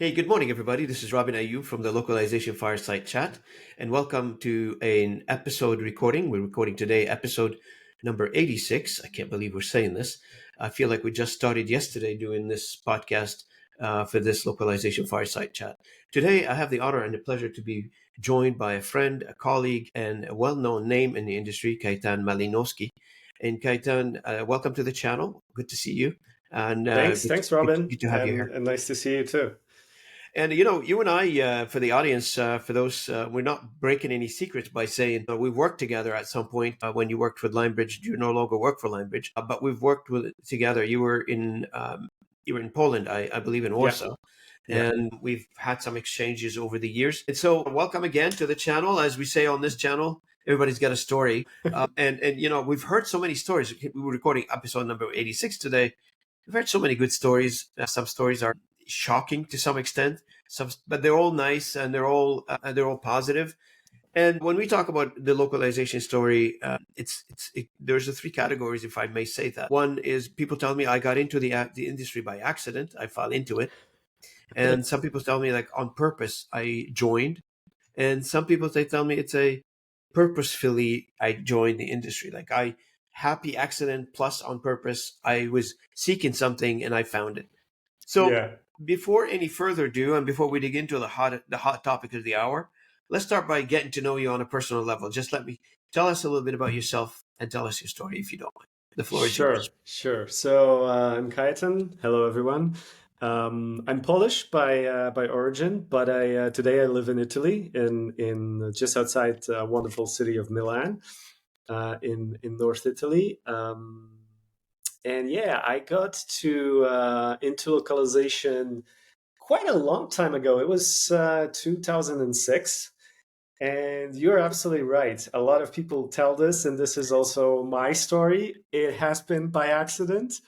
Hey, good morning, everybody. This is Robin Ayoub from the Localization Fireside Chat, and welcome to an episode recording. We're recording today episode number 86. I can't believe we're saying this. I feel like we just started yesterday doing this podcast for this Localization Fireside Chat. Today, I have the honor and the pleasure to be joined by a friend, a colleague, and a well-known name in the industry, Kajetan Malinowski. And Kajetan, welcome to the channel. Good to see you. And Thanks, Robin, good to have you here. and nice to see you too. And you and I, for the audience, for those, we're not breaking any secrets by saying we've worked together at some point. When you worked with Lionbridge, you no longer work for Lionbridge, but we've worked together. You were in Poland, I believe, in Warsaw. Yeah. And we've had some exchanges over the years. And so, welcome again to the channel. As we say on this channel, everybody's got a story, and we've heard so many stories. We were recording episode number 86 today. We've heard so many good stories. Some stories are shocking to some extent, but they're all nice and they're all positive. And when we talk about the localization story, there's the three categories, if I may say that. One is people tell me I got into the industry by accident. I fell into it. And some people tell me like on purpose I joined. And some people they tell me it's a purposefully I joined the industry. Like happy accident plus on purpose. I was seeking something and I found it. So before any further ado, and before we dig into the hot topic of the hour, let's start by getting to know you on a personal level. Just tell us a little bit about yourself and tell us your story, if you don't mind. The floor is yours. Sure. So I'm Kajetan. Hello, everyone. I'm Polish by origin, but today I live in Italy, in just outside wonderful city of Milan, in North Italy. And yeah, I got into localization quite a long time ago. It was 2006. And you're absolutely right. A lot of people tell this, and this is also my story. It has been by accident.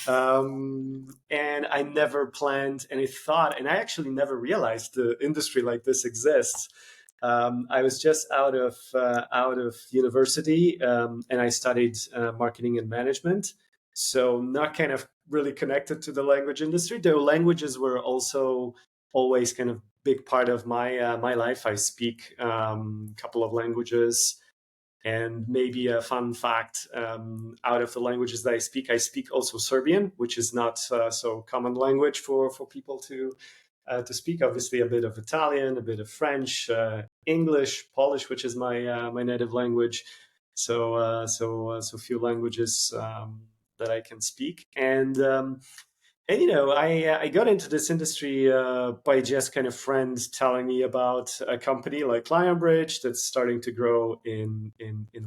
And I never planned any thought, and I actually never realized the industry like this exists. I was just out of university, and I studied marketing and management. So not kind of really connected to the language industry, though languages were also always kind of big part of my my life. I speak a couple of languages, and maybe a fun fact: out of the languages that I speak also Serbian, which is not so common language for people to speak. Obviously, a bit of Italian, a bit of French, English, Polish, which is my my native language. So few languages that I can speak, and I got into this industry by just kind of friends telling me about a company like Lionbridge that's starting to grow in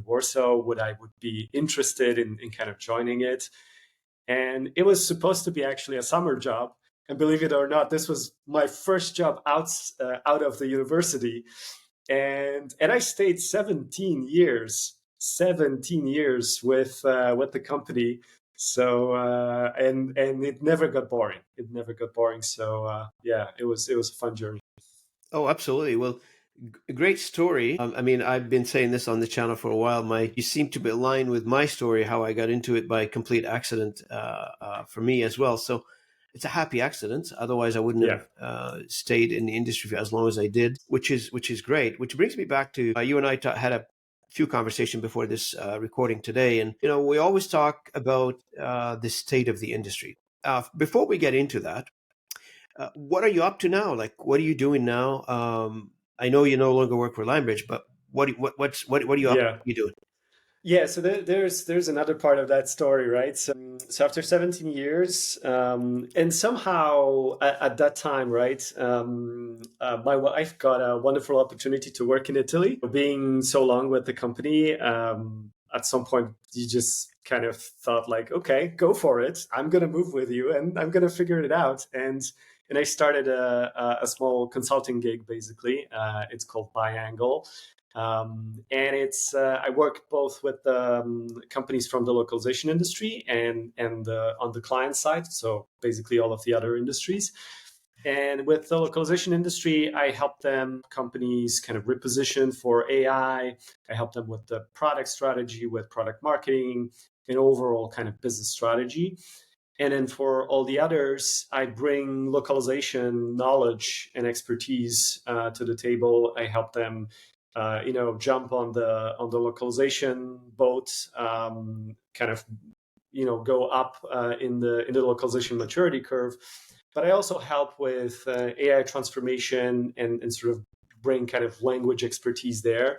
Warsaw. I would be interested in kind of joining it, and it was supposed to be actually a summer job. And believe it or not, this was my first job out of the university, and I stayed 17 years with the company. So and it never got boring. So yeah, it was a fun journey. Oh, absolutely. Well, great story. I mean, I've been saying this on the channel for a while. You seem to be aligned with my story, how I got into it by complete accident for me as well. So it's a happy accident. Otherwise, I wouldn't have stayed in the industry for as long as I did, which is great. Which brings me back to you and I had a few conversations before this recording today, and we always talk about the state of the industry. Before we get into that, what are you up to now? Like, what are you doing now? I know you no longer work for Lionbridge, but what are you up to? What are you doing? Yeah, so there's another part of that story, right? So after 17 years, and somehow at that time, right, my wife got a wonderful opportunity to work in Italy. Being so long with the company, at some point you just kind of thought like, okay, go for it. I'm gonna move with you, and I'm gonna figure it out. And I started a small consulting gig, basically. It's called Biangle. And it's I work both with companies from the localization industry and on the client side, so basically all of the other industries. And with the localization industry, I help them companies kind of reposition for AI. I help them with the product strategy, with product marketing, and overall kind of business strategy. And then for all the others, I bring localization knowledge and expertise to the table. I help them, jump on the localization boat, kind of, go up in the localization maturity curve. But I also help with AI transformation and sort of bring kind of language expertise there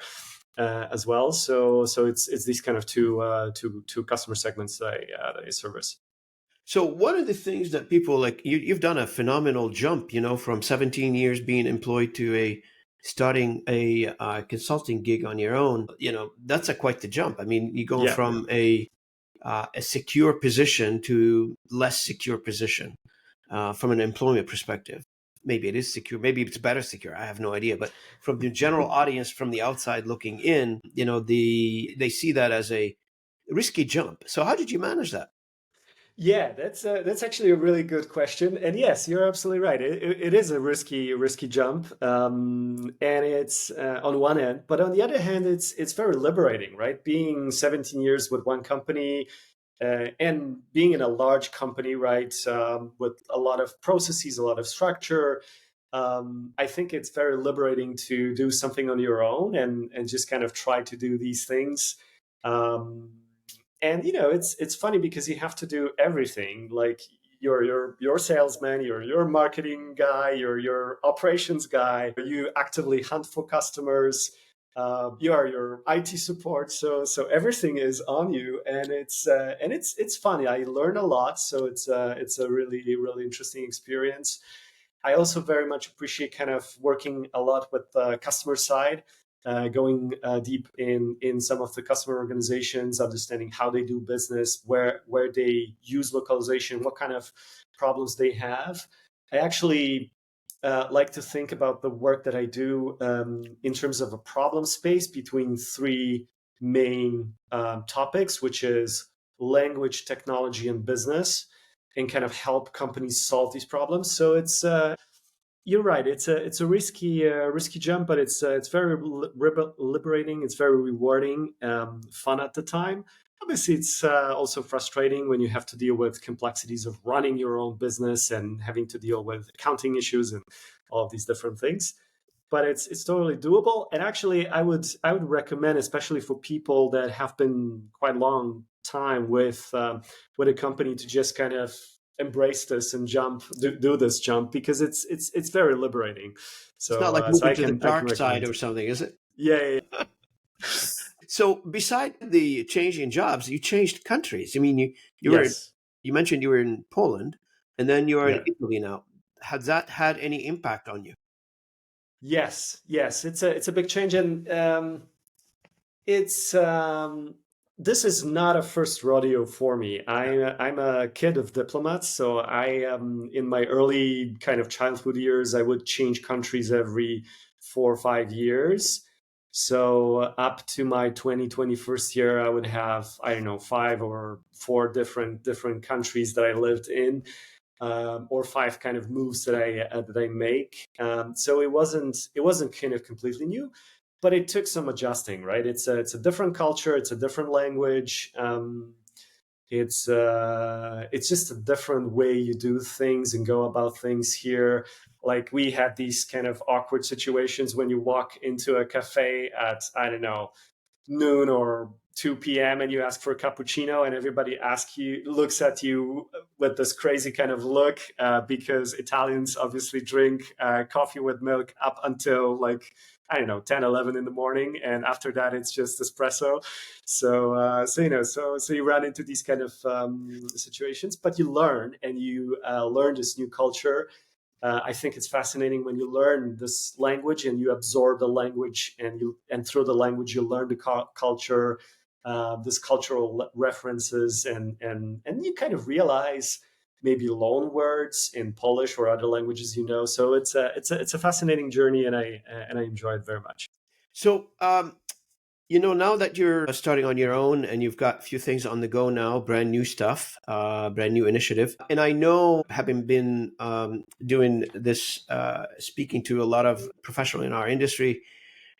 as well. So it's these kind of two customer segments that I service. So one of the things that people like you've done a phenomenal jump, from 17 years being employed to starting a consulting gig on your own. That's quite the jump. I mean, you're going Yeah. from a secure position to less secure position from an employment perspective. Maybe it is secure. Maybe it's better secure. I have no idea. But from the general audience, from the outside looking in, they see that as a risky jump. So how did you manage that? Yeah, that's actually a really good question. And yes, you're absolutely right. It is a risky jump, and it's on one end, but on the other hand, it's very liberating, right? Being 17 years with one company, and being in a large company, right, with a lot of processes, a lot of structure. I think it's very liberating to do something on your own and just kind of try to do these things. Um, and it's funny because you have to do everything, like your salesman, your marketing guy, your operations guy. You actively hunt for customers. You are your IT support, so everything is on you, and it's funny. I learn a lot, so it's a really interesting experience. I also very much appreciate kind of working a lot with the customer side, going deep in some of the customer organizations, understanding how they do business, where they use localization, what kind of problems they have. I actually like to think about the work that I do in terms of a problem space between three main topics, which is language, technology, and business, and kind of help companies solve these problems. So you're right. It's a risky jump, but it's very liberating. It's very rewarding, fun at the time. Obviously, it's also frustrating when you have to deal with complexities of running your own business and having to deal with accounting issues and all of these different things. But it's totally doable. And actually, I would recommend, especially for people that have been quite long time with a company, to just kind of embrace this and do this jump, because it's very liberating. It's not So like so moving I to the can dark side recommend or it. something, is it? Yeah, yeah, So beside the change in jobs, you changed countries. I mean, you were yes, you mentioned you were in Poland, and then you're in yeah. Italy now. Has that had any impact on you? Yes. It's a big change, and it's this is not a first rodeo for me. I'm a kid of diplomats, so I in my early kind of childhood years, I would change countries every 4 or 5 years. So up to my 2021st year, I would have, I don't know, 5 or 4 different countries that I lived in, or 5 kind of moves that I make. So it wasn't kind of completely new, but it took some adjusting, right? It's a different culture, it's a different language. It's just a different way you do things and go about things here. Like, we had these kind of awkward situations when you walk into a cafe at, I don't know, noon or 2 p.m. and you ask for a cappuccino, and everybody looks at you with this crazy kind of look, because Italians obviously drink coffee with milk up until, like, I don't know, 10, 11 in the morning, and after that it's just espresso. So you run into these kind of situations, but you learn, and you learn this new culture. I think it's fascinating when you learn this language and you absorb the language, and through the language you learn the culture, this cultural references, and you kind of realize maybe loan words in Polish or other languages. So it's a fascinating journey, and I enjoy it very much. So, now that you're starting on your own and you've got a few things on the go now, brand new stuff, brand new initiative. And I know, having been doing this, speaking to a lot of professionals in our industry,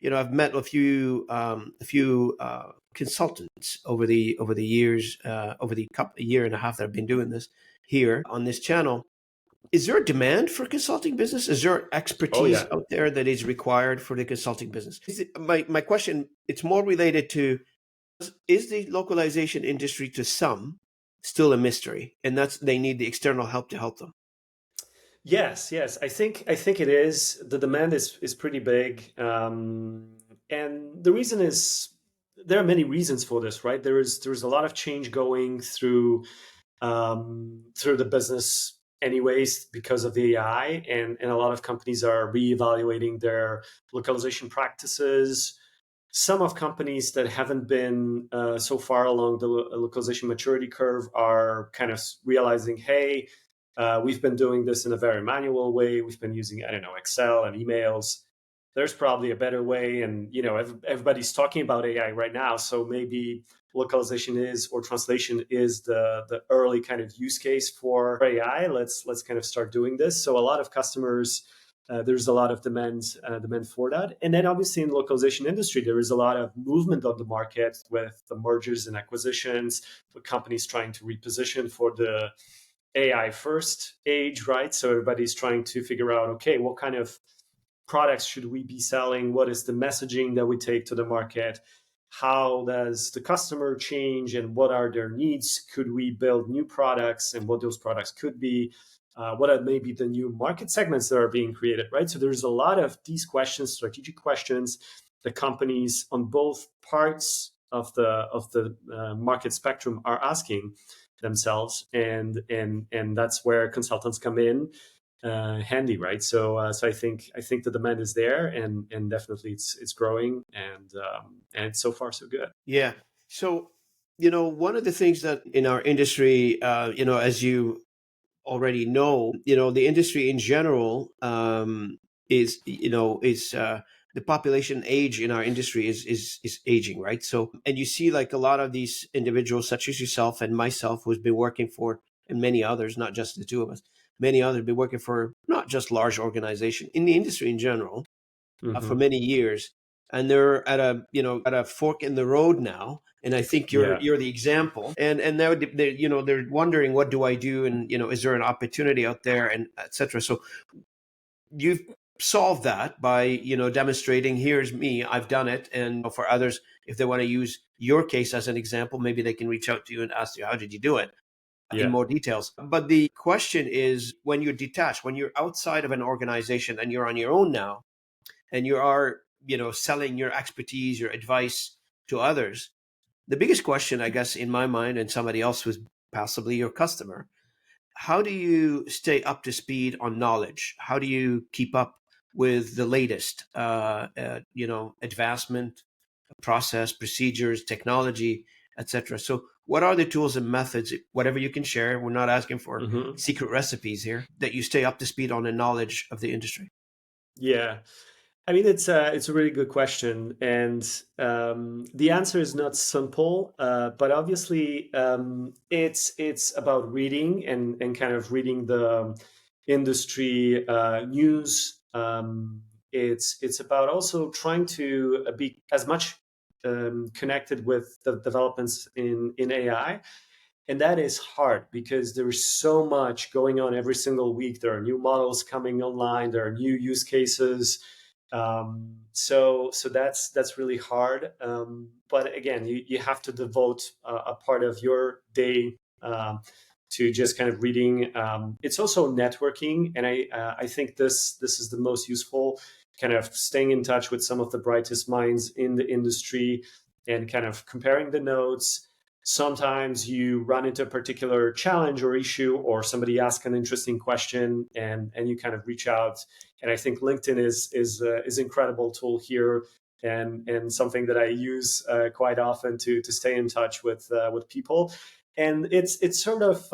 I've met a few consultants over the years, over the year and a half that I've been doing this. here on this channel. Is there a demand for consulting business? Is there Oh expertise yeah. out there that is required for the consulting business? My question, it's more related to, is the localization industry to some still a mystery? And that's, they need the external help to help them. Yes. I think it is. The demand is pretty big, and the reason is there are many reasons for this, right? There's a lot of change going through the business anyways because of the AI, and a lot of companies are reevaluating their localization practices. Some of companies that haven't been so far along the localization maturity curve are kind of realizing, hey, we've been doing this in a very manual way. We've been using, I don't know, Excel and emails. There's probably a better way, and everybody's talking about AI right now. So maybe localization is, or translation is, the early kind of use case for AI. Let's kind of start doing this. So a lot of customers, there's a lot of demand for that. And then obviously in the localization industry, there is a lot of movement on the market with the mergers and acquisitions, with companies trying to reposition for the AI first age, right? So everybody's trying to figure out, okay, what kind of products should we be selling? What is the messaging that we take to the market? How does the customer change, and what are their needs? Could we build new products, and what those products could be? What are maybe the new market segments that are being created, right? So there's a lot of these questions, strategic questions, the companies on both parts of the market spectrum are asking themselves, and that's where consultants come in handy, right? So I think the demand is there, and definitely it's growing, and so far so good. Yeah. So, one of the things that in our industry, as you already know, the industry in general, is the population age in our industry is aging, right? So, and you see like a lot of these individuals, such as yourself and myself, who's been working for, and many others, not just the two of us, many others been working for not just large organization in the industry in general, for Mm-hmm. many years, and they're at a fork in the road now. And I think Yeah, you're the example. And now they're wondering, what do I do? And is there an opportunity out there, and etc. So you've solved that by demonstrating, here's me, I've done it. And for others, if they want to use your case as an example, maybe they can reach out to you and ask you, how did you do it, in yeah. more details. But the question is, when you're detached, when you're outside of an organization and you're on your own now, and you are selling your expertise, your advice to others, the biggest question, I guess, in my mind, and somebody else who's possibly your customer, how do you stay up to speed on knowledge? How do you keep up with the latest advancement, process, procedures, technology, etc.? So what are the tools and methods, whatever you can share, we're not asking for Mm-hmm. secret recipes here, that you stay up to speed on the knowledge of the industry? Yeah. I mean, it's a really good question, and the answer is not simple, but obviously it's about reading, and kind of reading the industry news. It's about also trying to be as much connected with the developments in AI, and that is hard because there's so much going on every single week. There are new models coming online. There are new use cases. So that's really hard. But again, you have to devote a part of your day to just kind of reading. It's also networking, and I think this is the most useful. Kind of staying in touch with some of the brightest minds in the industry, and kind of comparing the notes. Sometimes you run into a particular challenge or issue, or somebody asks an interesting question, and you kind of reach out. And I think LinkedIn is incredible tool here, and something that I use quite often to stay in touch with people. And it's sort of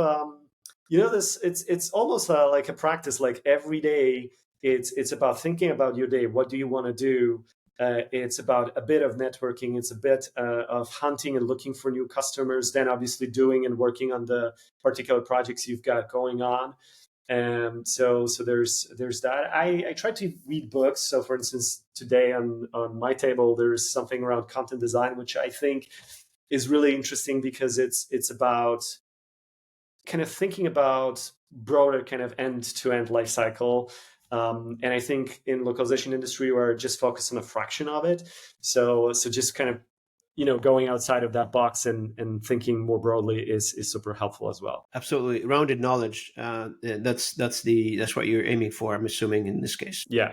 this it's almost like a practice. Like every day, it's about thinking about your day. What do you want to do? It's about a bit of networking. It's a bit of hunting and looking for new customers. Then obviously doing and working on the particular projects you've got going on. So there's that. I try to read books. So for instance, today on my table there's something around content design, which I think is really interesting because it's about kind of thinking about broader kind of end-to-end life cycle. And I think in localization industry, we're just focused on a fraction of it. So just kind of, going outside of that box and thinking more broadly is super helpful as well. Absolutely, rounded knowledge. That's what you're aiming for, I'm assuming, in this case. Yeah.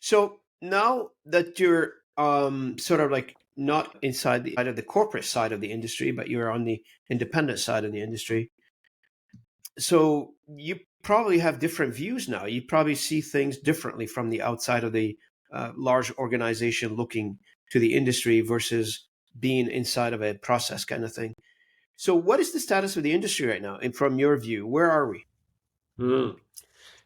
So now that you're sort of like not inside the side of the corporate side of the industry, but you're on the independent side of the industry, so you probably have different views now. You probably see things differently from the outside of the large organization looking to the industry versus being inside of a process kind of thing. So, what is the status of the industry right now? And from your view, where are we? Mm.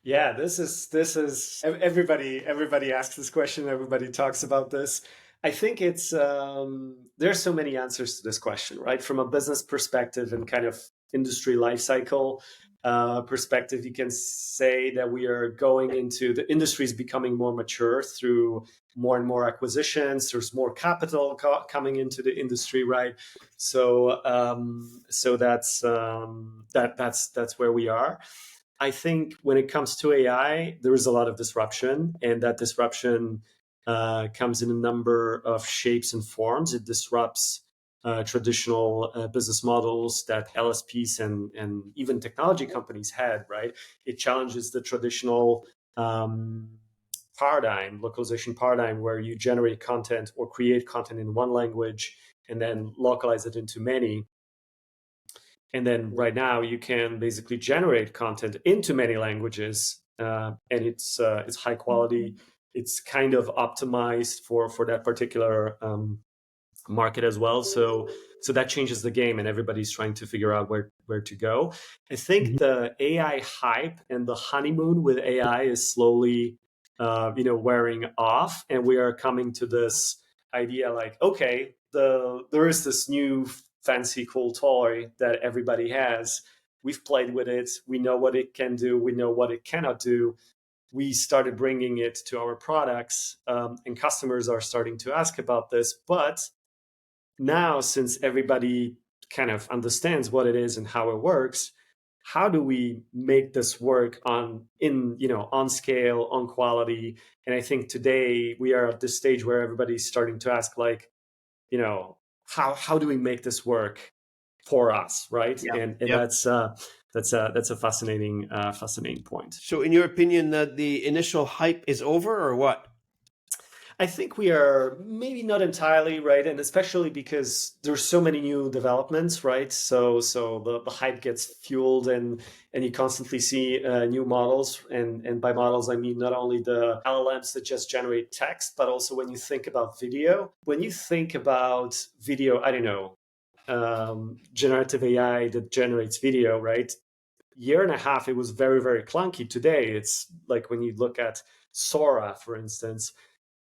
Yeah, this is everybody asks this question. Everybody talks about this. I think it's there's so many answers to this question, right? From a business perspective and kind of industry life cycle perspective, you can say that we are going into the industry is becoming more mature through more and more acquisitions. There's more capital coming into the industry, right? So that's where we are. I think when it comes to AI, there is a lot of disruption, and that disruption comes in a number of shapes and forms. It disrupts traditional business models that LSPs and even technology companies had, right? It challenges the traditional paradigm, localization paradigm, where you generate content or create content in one language and then localize it into many. And then right now you can basically generate content into many languages, and it's high quality. It's kind of optimized for that particular market as well. So that changes the game, and everybody's trying to figure out where to go. I think the AI hype and the honeymoon with AI is slowly, wearing off, and we are coming to this idea like, okay, there is this new fancy cool toy that everybody has. We've played with it. We know what it can do. We know what it cannot do. We started bringing it to our products, and customers are starting to ask about this. But now, since everybody kind of understands what it is and how it works, how do we make this work on scale, on quality? And I think today we are at this stage where everybody's starting to ask, like, how do we make this work for us, right? Yeah. And Yep. that's a fascinating point. So, in your opinion, that the initial hype is over, or what? I think we are maybe not entirely right, and especially because there's so many new developments, right? So the hype gets fueled, and you constantly see new models, and by models I mean not only the LLMs that just generate text, but also when you think about video. When you think about video, I don't know, generative AI that generates video, right? Year and a half, it was very, very clunky. Today, it's like when you look at Sora, for instance,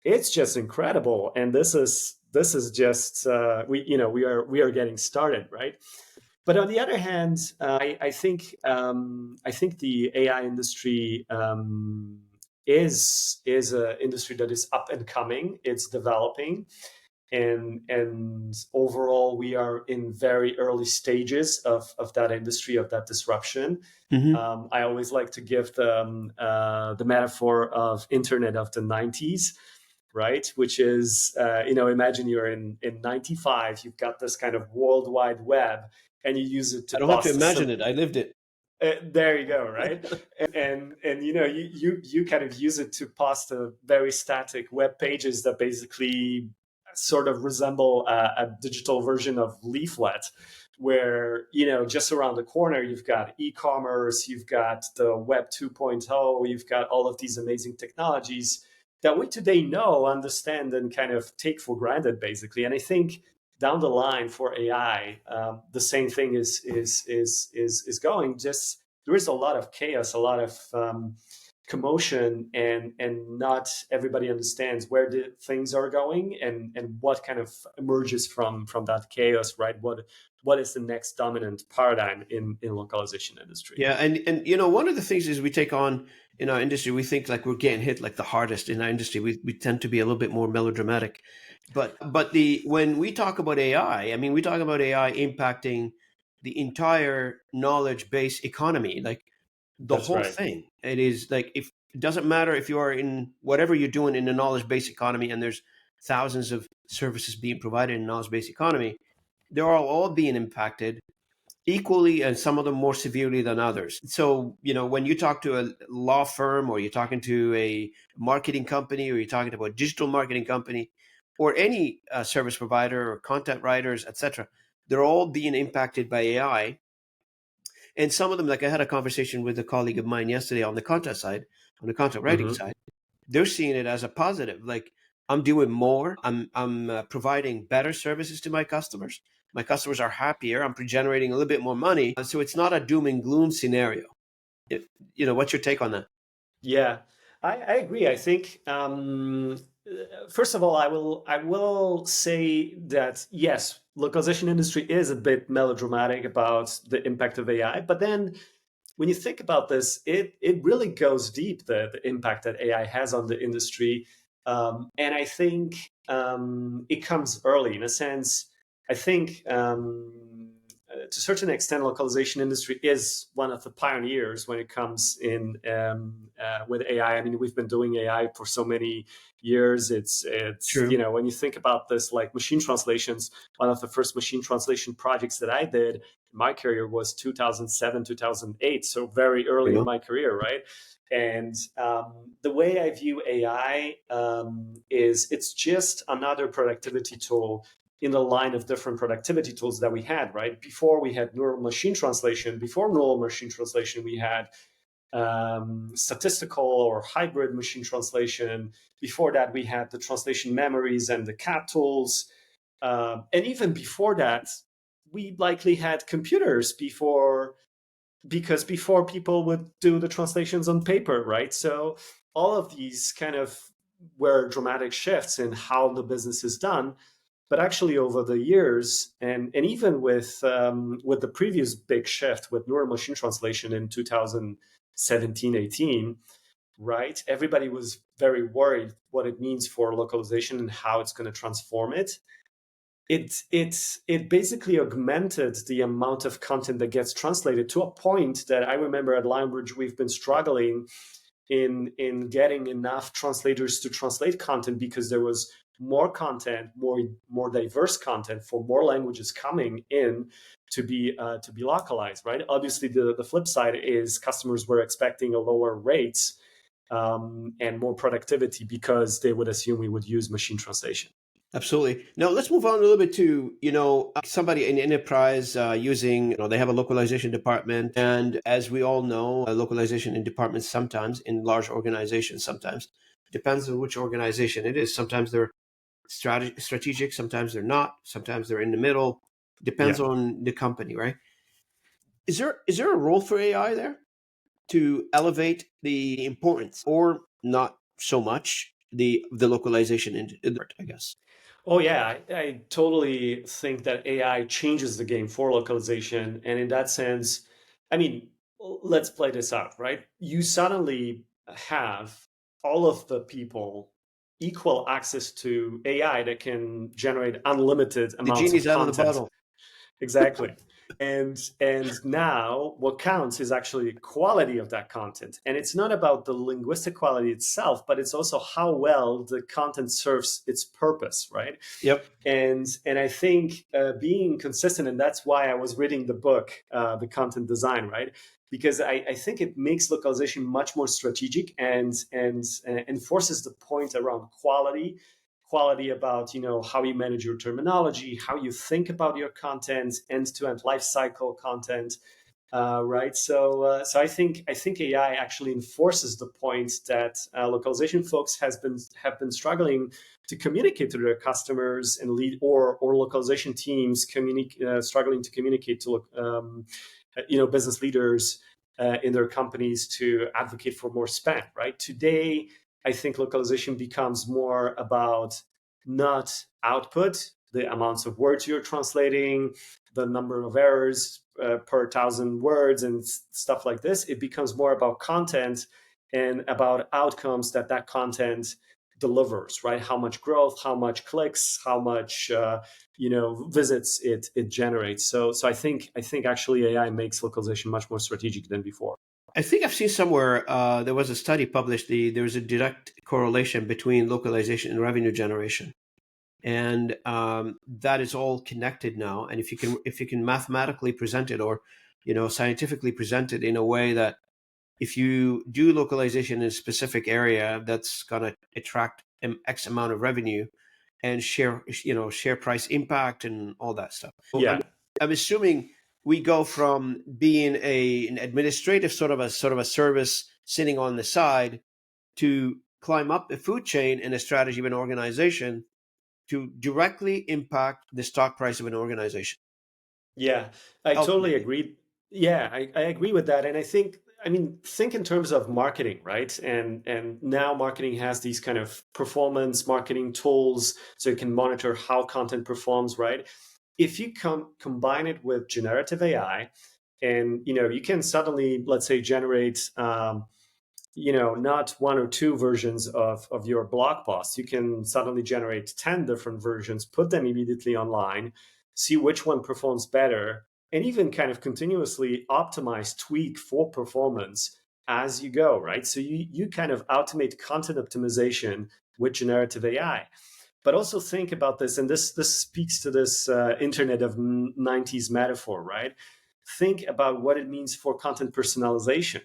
it's just incredible. And this is just we are getting started, right? But on the other hand, I think the AI industry is an industry that is up and coming. It's developing, and overall we are in very early stages of that industry, of that disruption. I always like to give the metaphor of internet of the 90s, right? Which is, imagine you're in 95, you've got this kind of world wide web, and you use it to I don't have to post imagine it. I lived it. there you go, right? and you kind of use it to post a very static web pages that basically sort of resemble a digital version of leaflet, where just around the corner you've got e-commerce, you've got the web 2.0, you've got all of these amazing technologies that we today know, understand, and kind of take for granted, basically. And I think down the line for AI, the same thing is going. Just there is a lot of chaos, a lot of commotion, and not everybody understands where the things are going, and what kind of emerges from that chaos, right? What is the next dominant paradigm in localization industry? Yeah, and one of the things is we take on in our industry, we think like we're getting hit like the hardest in our industry. We tend to be a little bit more melodramatic, but when we talk about AI, I mean, we talk about AI impacting the entire knowledge base economy, like the That's whole right. thing. It is like, if it doesn't matter if you are in whatever you're doing in the knowledge base economy, and there's thousands of services being provided in knowledge base economy, they're all being impacted equally, and some of them more severely than others. So, when you talk to a law firm, or you're talking to a marketing company, or you're talking about a digital marketing company, or any service provider or content writers, etc., they're all being impacted by AI. And some of them, like I had a conversation with a colleague of mine yesterday on the content side, on the content writing Mm-hmm. side, they're seeing it as a positive. Like, I'm doing more. I'm providing better services to my customers. My customers are happier. I'm generating a little bit more money. So it's not a doom and gloom scenario. It, what's your take on that? Yeah, I agree. I think first of all, I will say that yes, localization industry is a bit melodramatic about the impact of AI, but then when you think about this, it really goes deep, the impact that AI has on the industry, and I think it comes early in a sense. I think to a certain extent, localization industry is one of the pioneers when it comes in with AI. I mean, we've been doing AI for so many years. It's True. when you think about this, like machine translations, one of the first machine translation projects that I did in my career was 2007, 2008, so very You early in know, my career, right? And the way I view AI is it's just another productivity tool in the line of different productivity tools that we had, right? Before we had neural machine translation, before neural machine translation, we had statistical or hybrid machine translation. Before that, we had the translation memories and the CAT tools. And even before that, we likely had computers because before people would do the translations on paper, right? So all of these kind of were dramatic shifts in how the business is done. But actually, over the years, and even with the previous big shift with neural machine translation in 2017, 18, right? Everybody was very worried what it means for localization and how it's going to transform it. It basically augmented the amount of content that gets translated to a point that I remember at Lionbridge we've been struggling in getting enough translators to translate content because there was more content, more diverse content for more languages coming in to be localized, right? Obviously, the flip side is customers were expecting a lower rates and more productivity because they would assume we would use machine translation. absolutely. Now let's move on a little bit to, somebody in enterprise using, they have a localization department. And as we all know, a localization in departments, sometimes in large organizations, sometimes depends on which organization it is. Sometimes they're strategic, sometimes they're not, sometimes they're in the middle. Depends Yeah. on the company, right? Is there a role for AI there to elevate the importance, or not so much, the localization in I guess? Oh yeah, I totally think that AI changes the game for localization, and in that sense, I mean, let's play this out, right? You suddenly have all of the people equal access to AI that can generate unlimited The amounts of genie's out of the content. bottle. Exactly. And now what counts is actually quality of that content. And it's not about the linguistic quality itself, but it's also how well the content serves its purpose, right? Yep. And I think being consistent, and that's why I was reading the book, The Content Design, right? Because I think it makes localization much more strategic and enforces the point around quality about how you manage your terminology, how you think about your content, end-to-end life cycle content, right? So I think AI actually enforces the point that localization folks have been struggling to communicate to their customers and lead or localization teams struggling to communicate to business leaders in their companies to advocate for more spend. Right today, I think localization becomes more about not output, the amounts of words you're translating, the number of errors per thousand words and stuff like this. It becomes more about content and about outcomes that content delivers, right? How much growth, how much clicks, how much visits it generates. So I think actually AI makes localization much more strategic than before. I think I've seen somewhere there was a study published. There's a direct correlation between localization and revenue generation, and that is all connected now. And if you can mathematically present it, or scientifically present it in a way that if you do localization in a specific area, that's going to attract X amount of revenue and share price impact and all that stuff. So I'm assuming we go from being an administrative sort of a service sitting on the side to climb up the food chain in a strategy of an organization to directly impact the stock price of an organization. Yeah, I totally Ultimately. agree. Yeah, I agree with that. And think in terms of marketing, right? And now marketing has these kind of performance marketing tools, so you can monitor how content performs, right? If you combine it with generative AI, and you can suddenly, let's say, generate not one or two versions of your blog post. You can suddenly generate 10 different versions, put them immediately online, see which one performs better, and even kind of continuously optimize, tweak for performance as you go, right? So you kind of automate content optimization with generative AI. But also think about this, and this speaks to this Internet of 90s metaphor, right? Think about what it means for content personalization.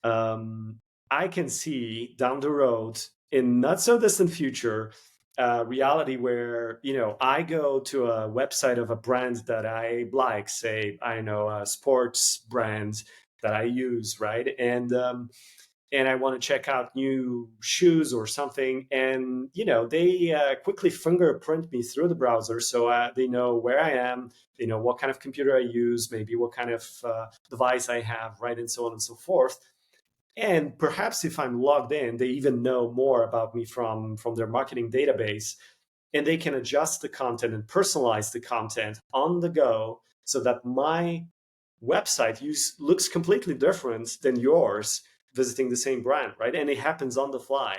um, I can see down the road in not so distant future reality where I go to a website of a brand that I like, say I know a sports brand that I use, right? And I want to check out new shoes or something, and they quickly fingerprint me through the browser, so they know where I am, they know what kind of computer I use, maybe what kind of device I have, right, and so on and so forth. And perhaps if I'm logged in, they even know more about me from their marketing database, and they can adjust the content and personalize the content on the go so that my website looks completely different than yours visiting the same brand, right? And it happens on the fly.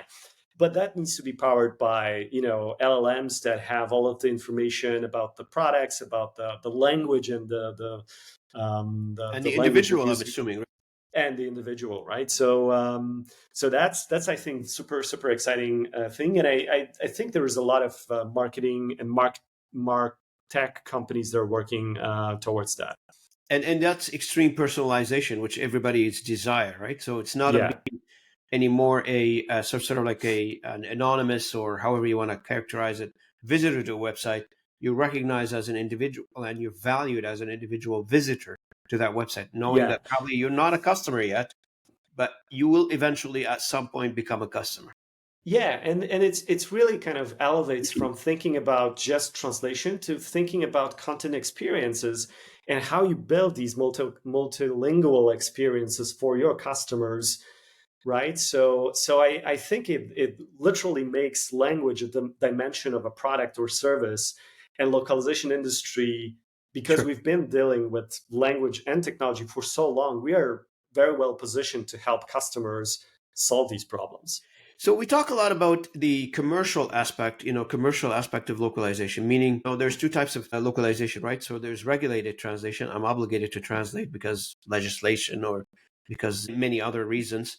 But that needs to be powered by LLMs that have all of the information about the products, about the language and And the the language of individual, I'm using, assuming, right? and the individual, right? So that's I think super exciting thing, and I think there is a lot of marketing and mark tech companies that are working towards that. And that's extreme personalization, which everybody's desire, right? So it's not Yeah, anymore sort of like an anonymous, or however you want to characterize it, visitor to a website. You're recognized as an individual, and you're valued as an individual visitor to that website, knowing yeah. that probably you're not a customer yet, but you will eventually at some point become a customer. Yeah, and it's really kind of elevates from thinking about just translation to thinking about content experiences and how you build these multilingual experiences for your customers, right? So I think it literally makes language a dimension of a product or service, and localization industry, because Sure. we've been dealing with language and technology for so long, we are very well positioned to help customers solve these problems. So we talk a lot about the commercial aspect of localization, meaning there's two types of localization, right? So there's regulated translation. I'm obligated to translate because legislation or because many other reasons.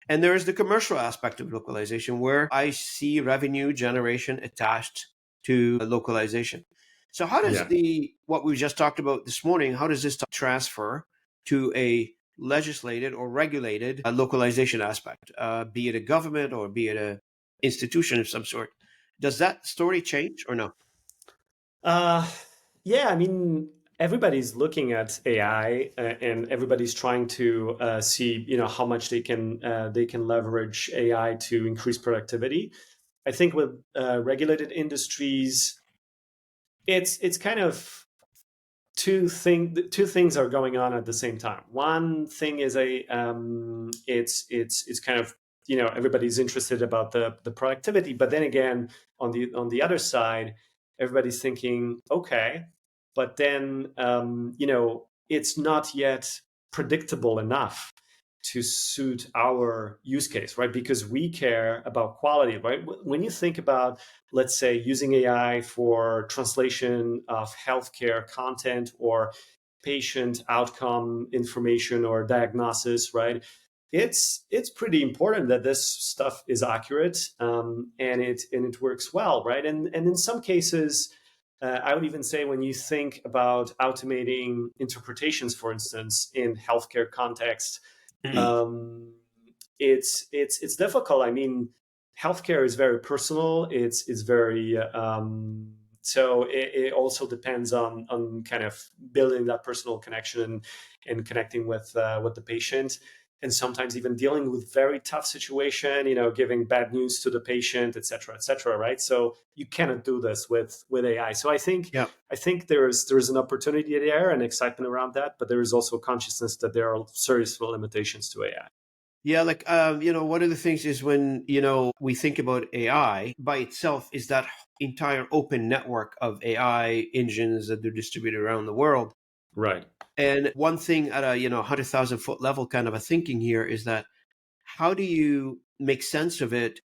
And there is the commercial aspect of localization where I see revenue generation attached to localization. So how does Yeah. the what we just talked about this morning, how does this transfer to a legislated or regulated localization aspect, be it a government or be it a institution of some sort? Does that story change or no? Uh, yeah, everybody's looking at AI, and everybody's trying to see, how much they can leverage AI to increase productivity. I think with regulated industries, it's kind of two things are going on at the same time. One thing is it's kind of, everybody's interested about the productivity, but then again, on the other side, everybody's thinking, okay, but then it's not yet predictable enough. to suit our use case, right? Because we care about quality, right? When you think about, let's say, using AI for translation of healthcare content or patient outcome information or diagnosis, right? It's pretty important that this stuff is accurate, and it works well, right? And in some cases, I would even say when you think about automating interpretations, for instance, in healthcare context, um, it's difficult. I mean, healthcare is very personal. It's very so it also depends on kind of building that personal connection and connecting with the patient, and sometimes even dealing with very tough situation, giving bad news to the patient, et cetera, right? So you cannot do this with AI. So Yeah. I think there's an opportunity there and excitement around that, but there is also consciousness that there are serious limitations to AI. Yeah, like one of the things is when we think about AI by itself is that entire open network of AI engines that are distributed around the world. Right. And one thing at a 100,000 foot level kind of a thinking here is that how do you make sense of it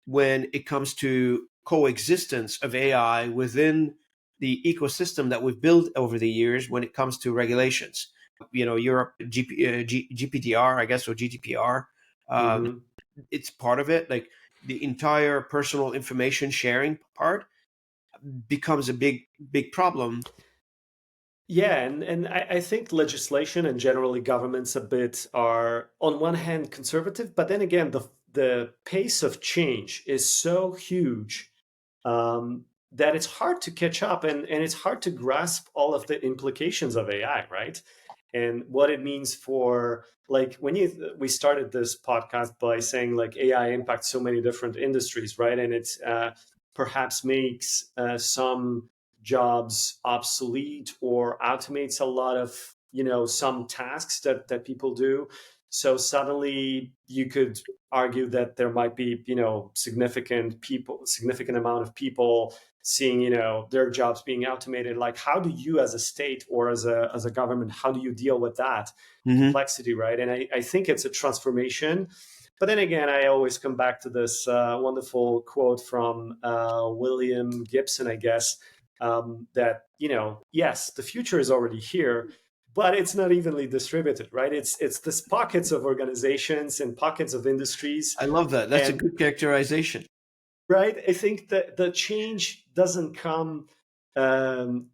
when it comes to coexistence of AI within the ecosystem that we've built over the years when it comes to regulations? Europe, GPDR, I guess, or GDPR, um, Hmm. it's part of it. Like the entire personal information sharing part becomes a big, big problem. Yeah, and I think legislation and generally governments a bit are on one hand conservative, but then again the pace of change is so huge, that it's hard to catch up, and it's hard to grasp all of the implications of AI, right? And what it means for, like, we started this podcast by saying like AI impacts so many different industries, right? And it's perhaps makes some jobs obsolete or automates a lot of some tasks that people do. So suddenly you could argue that there might be significant amount of people seeing their jobs being automated. Like, how do you as a state or as a government, how do you deal with that Hmm. complexity, right? And I think it's a transformation. But then again, I always come back to this wonderful quote from William Gibson, I guess, that yes, the future is already here, but it's not evenly distributed, right? It's this pockets of organizations and pockets of industries, I love that. That's a and good characterization. right, I think that the change doesn't come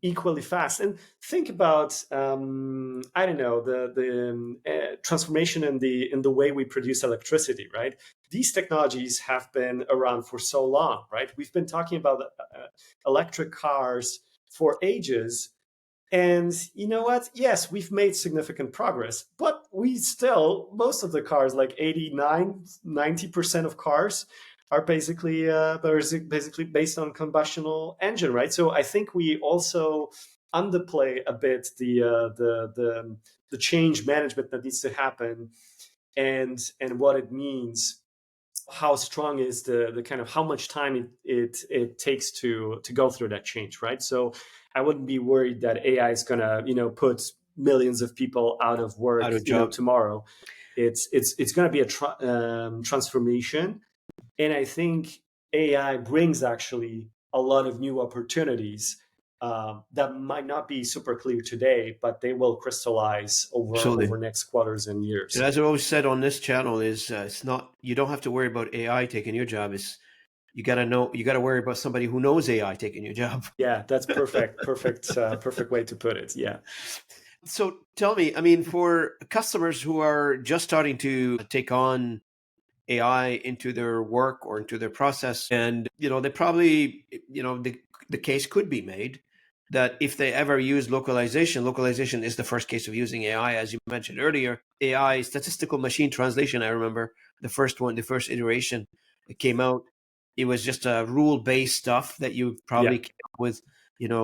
equally fast. And think about I don't know, the transformation in the way we produce electricity, right? These technologies have been around for so long, right? We've been talking about electric cars for ages, and you know what? Yes, we've made significant progress, but we still, most of the cars, like 89, 90% of cars are basically based on combustional engine, right? So I think we also underplay a bit the change management that needs to happen, and what it means, how strong is the kind of how much time it takes to go through that change, right? So I wouldn't be worried that AI is gonna put millions of people out of Out work of job. tomorrow. It's gonna be a transformation, and I think AI brings actually a lot of new opportunities that might not be super clear today, but they will crystallize over Absolutely. next quarters and And years. as I always said on this channel, is it's not you don't have to worry about AI taking your job. It's you got to worry about somebody who knows AI taking your job. Yeah, that's perfect way to put it. Yeah. So tell me, I mean, for customers who are just starting to take on AI into their work or into their process, and they probably, the case could be made that if they ever use localization is the first case of using AI, as you mentioned earlier. AI, statistical machine translation. I remember the first one, the first iteration, it came out. It was just a rule based stuff that you Yeah. probably came up with,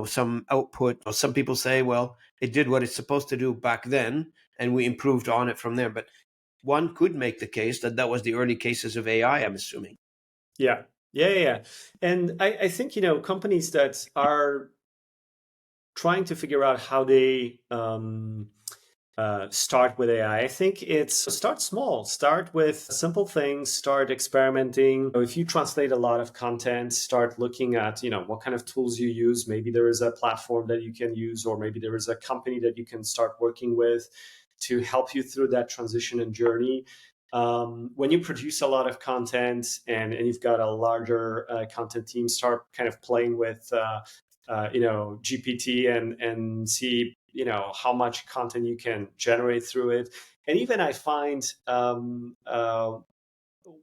some output. Or some people say, well, it did what it's supposed to do back then, and we improved on it from there. But one could make the case that that was the early cases of AI, I'm assuming. Yeah. Yeah. And I think, companies that are trying to figure out how they start with AI. I think it's start small, start with simple things, start experimenting. If you translate a lot of content, start looking at, what kind of tools you use. Maybe there is a platform that you can use, or maybe there is a company that you can start working with to help you through that transition and journey. When you produce a lot of content and you've got a larger content team, start kind of playing with GPT and see how much content you can generate through it. And even I find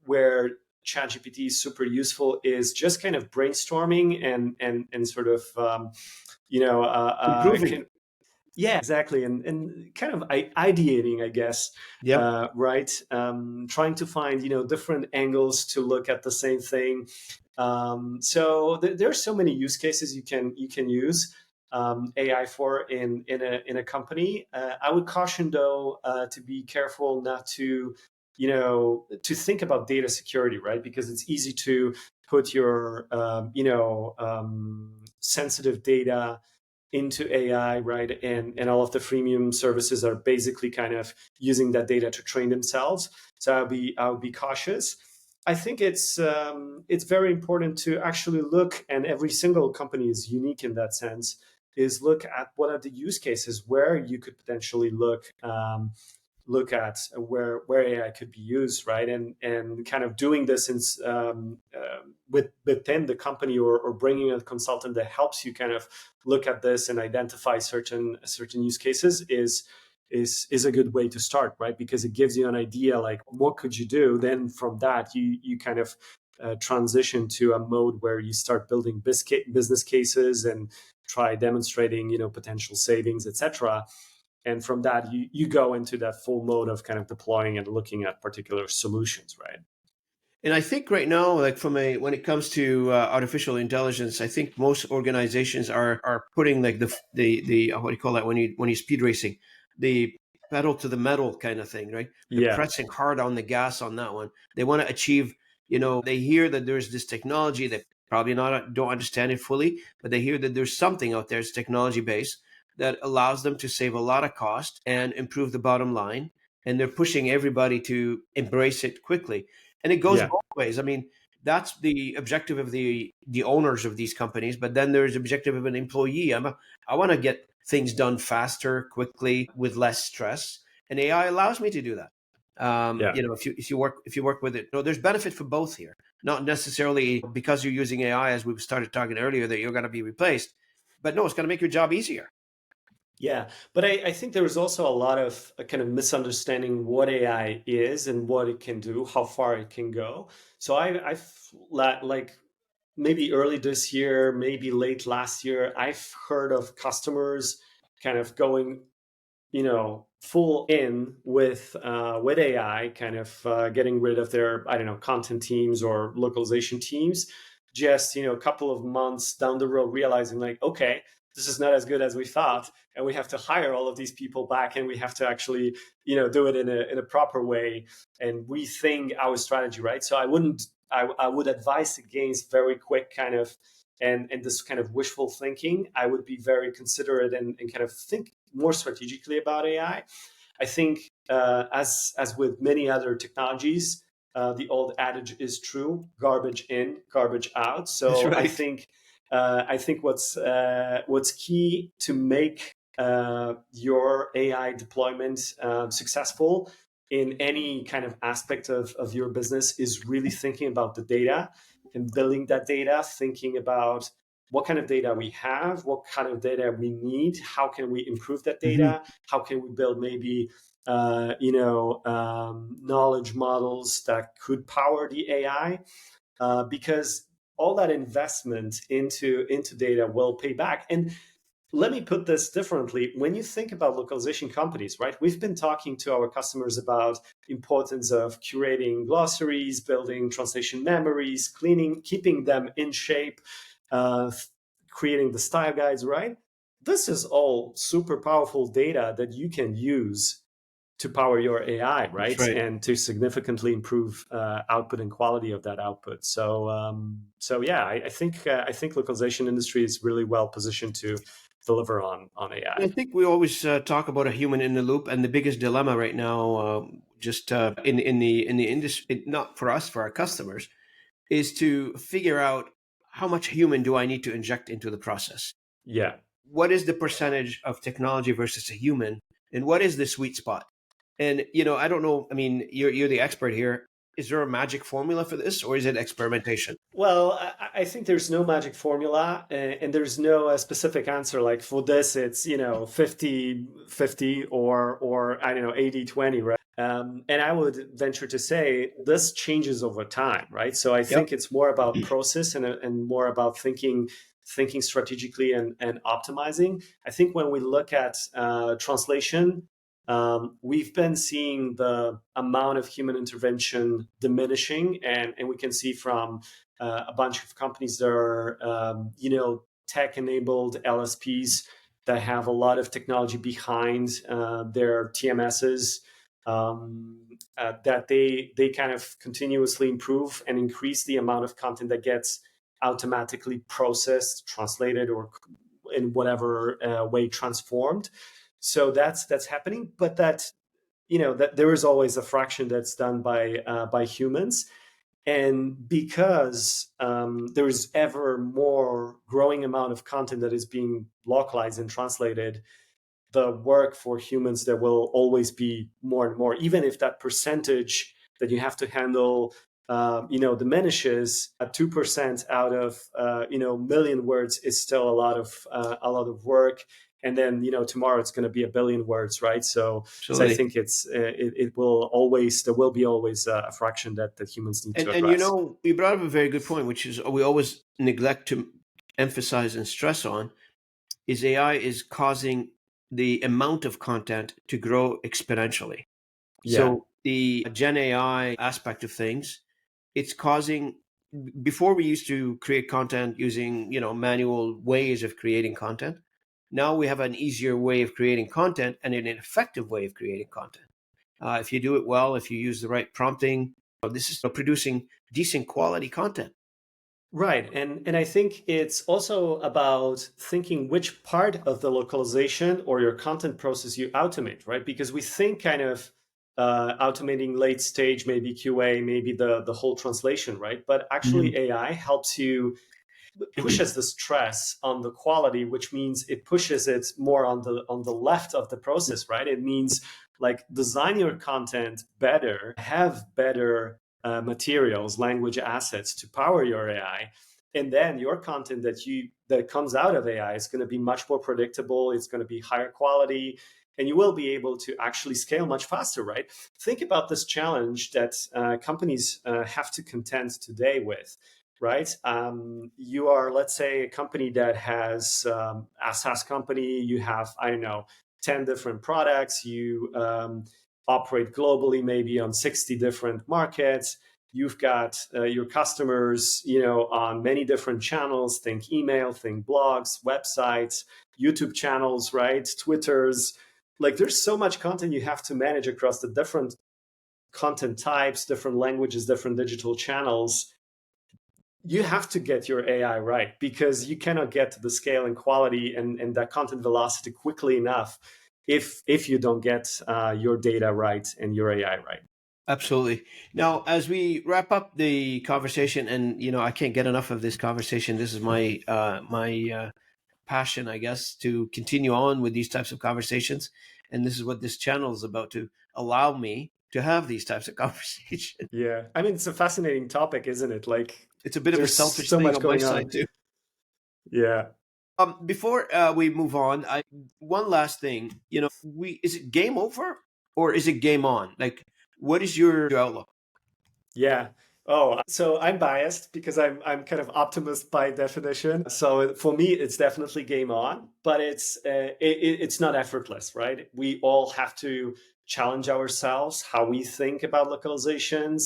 where ChatGPT is super useful is just kind of brainstorming and sort of Improving. yeah, exactly, and kind of ideating, I guess, Yep. right? Trying to find different angles to look at the same thing. So there are so many use cases you can use AI for in a company. I would caution though to be careful not to to think about data security, right? Because it's easy to put your sensitive data into AI, right? And all of the freemium services are basically kind of using that data to train themselves. So I'll be cautious. I think it's very important to actually look, and every single company is unique in that sense. Is look at what are the use cases where you could potentially look at where AI could be used, right? And kind of doing this within the company, or bringing a consultant that helps you kind of look at this and identify certain use cases is a good way to start, right? Because it gives you an idea like what could you do. Then from that you kind of transition to a mode where you start building business cases and try demonstrating potential savings, etc. And from that you go into that full mode of kind of deploying and looking at particular solutions, right? And I think right now, like when it comes to artificial intelligence, I think most organizations are putting like the what do you call that when you speed racing, the pedal to the metal kind of thing, right? They're Yeah, pressing hard on the gas on that one. They want to achieve, they hear that there's this technology that probably not don't understand it fully, but they hear that there's something out there, it's technology based, that allows them to save a lot of cost and improve the bottom line. And they're pushing everybody to embrace it quickly, and it goes yeah, both ways. I mean, that's the objective of the owners of these companies, but then there's the objective of an employee. I want to get things done faster, quickly, with less stress, and AI allows me to do that. yeah. If you work with it, there's benefit for both here. Not necessarily because you're using AI, as we started talking earlier, that you're going to be replaced, but no, it's going to make your job easier. Yeah, but I think there is also a lot of kind of misunderstanding what AI is and what it can do, how far it can go. So like maybe early this year, maybe late last year, I've heard of customers kind of going full in with AI, kind of getting rid of their, I don't know, content teams or localization teams, just a couple of months down the road, realizing like, okay, this is not as good as we thought, and we have to hire all of these people back, and we have to actually do it in a proper way and rethink our strategy, right? So I would advise against very quick kind of and this kind of wishful thinking. I would be very considerate and kind of think more strategically about AI. I think as with many other technologies, the old adage is true: garbage in, garbage out. That's So right. I think what's key to make your AI deployment successful in any kind of aspect of your business is really thinking about the data and building that data, thinking about what kind of data we have, what kind of data we need, how can we improve that Mhm. data, how can we build maybe knowledge models that could power the AI, because all that investment into data will pay back. And let me put this differently. When you think about localization companies, right, we've been talking to our customers about importance of curating glossaries, building translation memories, cleaning, keeping them in shape, uh, creating the style guides, right? This is all super powerful data that you can use to power your AI, That's right? right. And to significantly improve output and quality of that output. So yeah, I think localization industry is really well positioned deliver on I AI. think we always talk about a human in the loop, and the biggest dilemma right now, just in the industry, not for us, for our customers, is to figure out how much human do I need to inject into the process. Yeah. What is the percentage of technology versus a human, and what is the sweet spot? And I don't know. I mean, you're the expert here. Is there a magic formula for this, or is it experimentation? Well, I think there's no magic formula, and there's no specific answer. Like for this, it's 50-50, or I don't know, 80-20, right? And I would venture to say this changes over time, right? So I Yep. think it's more about process and more about thinking strategically and optimizing. I think when we look at translation, we've been seeing the amount of human intervention diminishing, and we can see from a bunch of companies that are, tech-enabled LSPs that have a lot of technology behind their TMSs, that they kind of continuously improve and increase the amount of content that gets automatically processed, translated, or in whatever way transformed. So that's happening, but that there is always a fraction that's done by humans. And because there is ever more growing amount of content that is being localized and translated, the work for humans there will always be more and more, even if that percentage that you have to handle diminishes. 2% out of million words is still a lot of work, and then tomorrow it's going to be a billion words, right? So I Absolutely. think it will always, there will be always a fraction that humans need to And address. you brought up a very good point, which is we always neglect to emphasize and stress on is AI is causing the amount of content to grow exponentially. Yeah. So the Gen AI aspect of things, it's causing before we used to create content using, manual ways of creating content. Now we have an easier way of creating content and an effective way of creating content. If you do it well, if you use the right prompting, this is producing decent quality content. Right. And I think it's also about thinking which part of the localization or your content process you automate, right? Because we think kind of automating late stage, maybe QA, maybe the whole translation, right? But actually Mhm. AI helps you, pushes the stress on the quality, which means it pushes it more on the left of the process, right? It means like design your content better, have better materials, language assets to power your AI, and then your content that comes out of AI is going to be much more predictable. It's going to be higher quality, and you will be able to actually scale much faster, right? Think about this challenge that companies have to contend today with, right? You are, let's say, a company that has a SaaS company. You have, I don't know, 10 different products. You operate globally, maybe on 60 different markets. You've got your customers, on many different channels. Think email, think blogs, websites, YouTube channels, right? Twitters. Like there's so much content you have to manage across the different content types, different languages, different digital channels. You have to get your AI right, because you cannot get to the scale and quality and that content velocity quickly enough if you don't get your data right and your AI right. Absolutely. Now, as we wrap up the conversation, and I can't get enough of this conversation. This is my passion, I guess, to continue on with these types of conversations, and this is what this channel is about, to allow me to have these types of conversations. Yeah, I mean, it's a fascinating topic, isn't it? Like It's a bit of a there's selfish so thing much on my going side on. too. Yeah. Before we move on, one last thing. We is it game over or is it game on? Like, what is your outlook? Yeah. Oh, so I'm biased because I'm kind of optimist by definition. So for me, it's definitely game on, but it's not effortless, right? We all have to challenge ourselves how we think about localization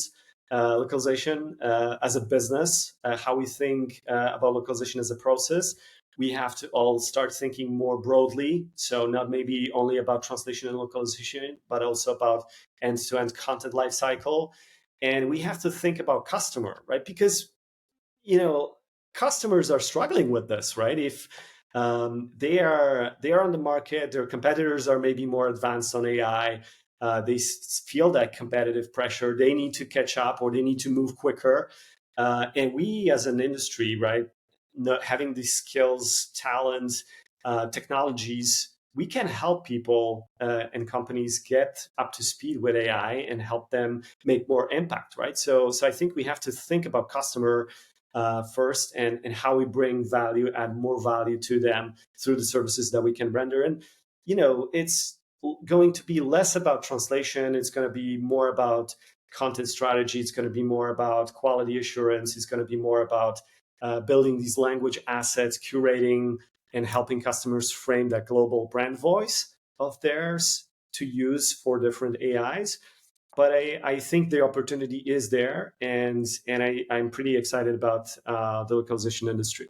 as a business, how we think about localization as a process. We have to all start thinking more broadly. So not maybe only about translation and localization, but also about end-to-end content lifecycle. And we have to think about customer, right? Because customers are struggling with this, right? If They are on the market. Their competitors are maybe more advanced on AI. They feel that competitive pressure. They need to catch up, or they need to move quicker. And we, as an industry, right, not having these skills, talents, technologies, we can help people and companies get up to speed with AI and help them make more impact, right? So I think we have to think about customer first, and how we bring value, add more value to them through the services that we can render. And it's going to be less about translation. It's going to be more about content strategy. It's going to be more about quality assurance. It's going to be more about building these language assets, curating, and helping customers frame that global brand voice of theirs to use for different AIs. But I think the opportunity is there, and I'm pretty excited about the localization industry.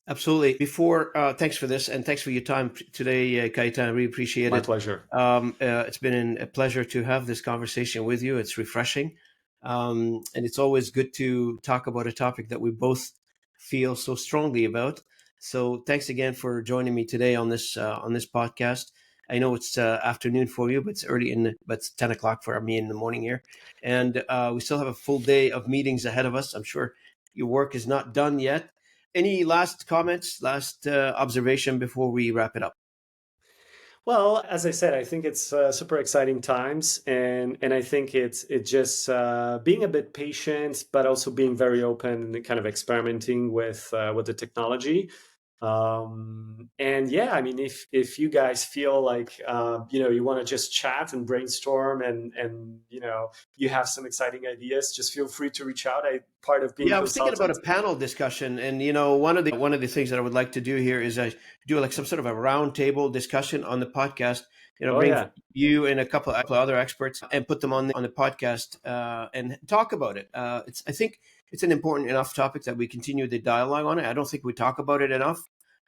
Absolutely. Before, thanks for this, and thanks for your time today, Kajetan. I really appreciate My it. pleasure. It's been a pleasure to have this conversation with you. It's refreshing, and it's always good to talk about a topic that we both feel so strongly about. So, thanks again for joining me today on this podcast. I know it's afternoon for you, but it's but it's 10 o'clock for me in the morning here, and we still have a full day of meetings ahead of us. I'm sure your work is not done yet. Any last comments, last observation before we wrap it up? Well, as I said, I think it's super exciting times, and I think it's just being a bit patient, but also being very open and kind of experimenting with the technology. And yeah, I mean, if you guys feel like you want to just chat and brainstorm, and you have some exciting ideas, just feel free to reach out. I part of being Yeah, I was thinking about consultant. a panel discussion, and one of the things that I would like to do here is I do like some sort of a roundtable discussion on the podcast. Oh Bring yeah, you and a couple of other experts and put them on the podcast and talk about it. I think it's an important enough topic that we continue the dialogue on it. I don't think we talk about it enough,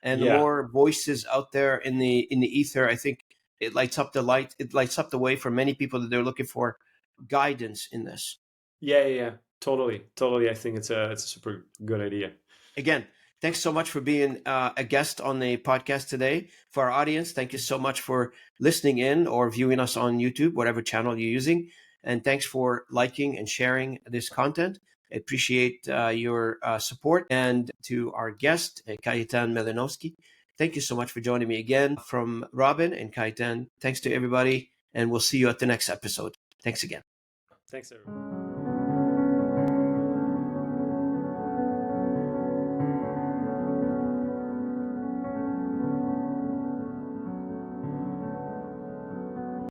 and the yeah, more voices out there in the ether, I think it lights up the light. It lights up the way for many people that they're looking for guidance in this. yeah, yeah, yeah. Totally, totally. I think it's a super good idea. Again, thanks so much for being a guest on the podcast today. For our audience, thank you so much for listening in or viewing us on YouTube, whatever channel you're using. And thanks for liking and sharing this content. I appreciate your support. And to our guest, Kajetan Malinowski, thank you so much for joining me again. From Robin and Kajetan, thanks to everybody. And we'll see you at the next episode. Thanks again. Thanks, everyone.